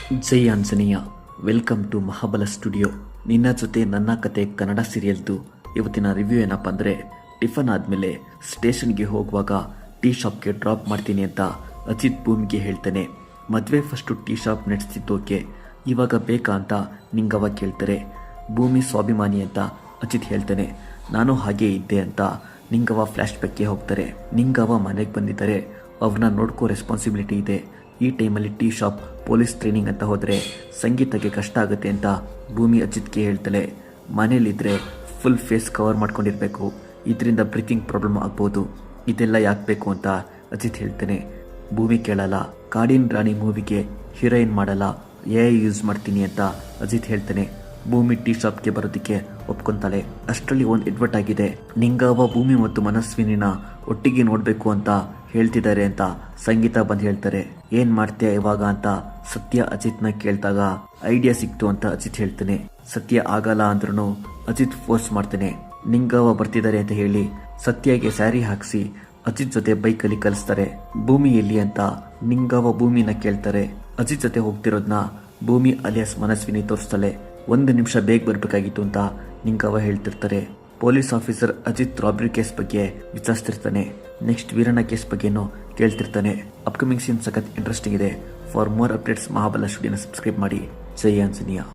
Jai Anjaneya. Welcome to Mahabala studio. ನಿನ್ನ ಜೊತೆ ನನ್ನ ಕತೆ ಕನ್ನಡ ಸೀರಿಯಲ್ದು ಇವತ್ತಿನ ರಿವ್ಯೂ ಏನಪ್ಪ ಅಂದರೆ, ಟಿಫನ್ ಆದಮೇಲೆ ಸ್ಟೇಷನ್ಗೆ ಹೋಗುವಾಗ ಟೀ ಶಾಪ್ಗೆ ಡ್ರಾಪ್ ಮಾಡ್ತೀನಿ ಅಂತ ಅಜಿತ್ ಭೂಮಿಗೆ ಹೇಳ್ತಾನೆ. ಮದುವೆ ಫಸ್ಟು ಟೀ ಶಾಪ್ ನಡೆಸ್ತಿದ್ದೋಕೆ ಇವಾಗ ಬೇಕಾ ಅಂತ ನಿಂಗವ್ವ ಕೇಳ್ತಾರೆ. ಭೂಮಿ ಸ್ವಾಭಿಮಾನಿ ಅಂತ ಅಜಿತ್ ಹೇಳ್ತಾನೆ. ನಾನು ಹಾಗೇ ಇದ್ದೆ ಅಂತ ನಿಂಗವ್ವ ಫ್ಲ್ಯಾಶ್ ಬ್ಯಾಕ್ಗೆ ಹೋಗ್ತಾರೆ. ನಿಂಗವ್ವ ಮನೆಗೆ ಬಂದಿದ್ದಾರೆ, ಅವ್ರನ್ನ ನೋಡ್ಕೋ ರೆಸ್ಪಾನ್ಸಿಬಿಲಿಟಿ ಇದೆ. ಈ ಟೈಮಲ್ಲಿ ಟೀ ಶಾಪ್ ಪೊಲೀಸ್ ಟ್ರೈನಿಂಗ್ ಅಂತ ಹೋದರೆ ಸಂಗೀತಕ್ಕೆ ಕಷ್ಟ ಆಗುತ್ತೆ ಅಂತ ಭೂಮಿ ಅಜಿತ್ಗೆ ಹೇಳ್ತಾಳೆ. ಮನೇಲಿದ್ದರೆ ಫುಲ್ ಫೇಸ್ ಕವರ್ ಮಾಡ್ಕೊಂಡಿರಬೇಕು, ಇದರಿಂದ ಬ್ರೀತಿಂಗ್ ಪ್ರಾಬ್ಲಮ್ ಆಗ್ಬೋದು, ಇದೆಲ್ಲ ಯಾಕೆ ಬೇಕು ಅಂತ ಅಜಿತ್ ಹೇಳ್ತಾನೆ. ಭೂಮಿ ಕೇಳಲ್ಲ. ಕಾಡಿನ ರಾಣಿ ಮೂವಿಗೆ ಹೀರೋಯಿನ್ ಮಾಡಲ್ಲ, AI ಯೂಸ್ ಮಾಡ್ತೀನಿ ಅಂತ ಅಜಿತ್ ಹೇಳ್ತಾನೆ. ಭೂಮಿ ಟೀ ಶಾಪ್ಗೆ ಬರೋದಕ್ಕೆ ಒಪ್ಕೊಂತಾಳೆ. ಅಷ್ಟರಲ್ಲಿ ಒಂದು ಎಡ್ವರ್ಟ್ ಆಗಿದೆ. ನಿಂಗವ್ವ ಭೂಮಿ ಮತ್ತು ಮನಸ್ವಿನಿನ ಒಟ್ಟಿಗೆ ನೋಡಬೇಕು ಅಂತ ಹೇಳ್ತಿದ್ದಾರೆ ಅಂತ ಸಂಗೀತ ಬಂದು ಹೇಳ್ತಾರೆ. ಏನ್ ಮಾಡ್ತೀಯ ಇವಾಗ ಅಂತ ಸತ್ಯ ಅಜಿತ್ನ ಕೇಳ್ದಾಗ ಐಡಿಯಾ ಸಿಕ್ತು ಅಂತ ಅಜಿತ್ ಹೇಳ್ತಾನೆ. ಸತ್ಯ ಆಗಲ್ಲ ಅಂದ್ರೂ ಅಜಿತ್ ಫೋರ್ಸ್ ಮಾಡ್ತಾನೆ. ನಿಂಗವ್ವ ಬರ್ತಿದ್ದಾರೆ ಅಂತ ಹೇಳಿ ಸತ್ಯಗೆ ಸ್ಯಾರಿ ಹಾಕಿಸಿ ಅಜಿತ್ ಜೊತೆ ಬೈಕಲ್ಲಿ ಕಲಿಸ್ತಾರೆ. ಭೂಮಿ ಎಲ್ಲಿ ಅಂತ ನಿಂಗವ್ವ ಭೂಮಿನ ಕೇಳ್ತಾರೆ. ಅಜಿತ್ ಜೊತೆ ಹೋಗ್ತಿರೋದನ್ನ ಭೂಮಿ ಅಲಿಯಾಸ್ ಮನಸ್ವಿನಿ ತೋರಿಸ್ತಾಳೆ. 1 ನಿಮಿಷ ಬೇಗ ಬರಬೇಕಾಗಿತ್ತು ಅಂತ ನಿಂಗವ್ವ ಹೇಳ್ತಿರ್ತಾರೆ. Police officer Ajit robbery case ಬಗ್ಗೆ ವಿಚಾರಿಸ್ತಿರ್ತಾನೆ. ನೆಕ್ಸ್ಟ್ ವೀರಣ್ಣ ಕೇಸ್ ಬಗ್ಗೆನೂ ಕೇಳ್ತಿರ್ತಾನೆ. ಅಪ್ಕಮಿಂಗ್ ಸೀನ್ ಸಖತ್ ಇಂಟ್ರೆಸ್ಟಿಂಗ್ ಇದೆ. ಫಾರ್ ಮೋರ್ ಅಪ್ಡೇಟ್ಸ್ ಮಹಾಬಲ ಸ್ಟುಡಿಯೋನ ಸಬ್ಸ್ಕ್ರೈಬ್ ಮಾಡಿ. ಜೈ ಆಂಜನೇಯ.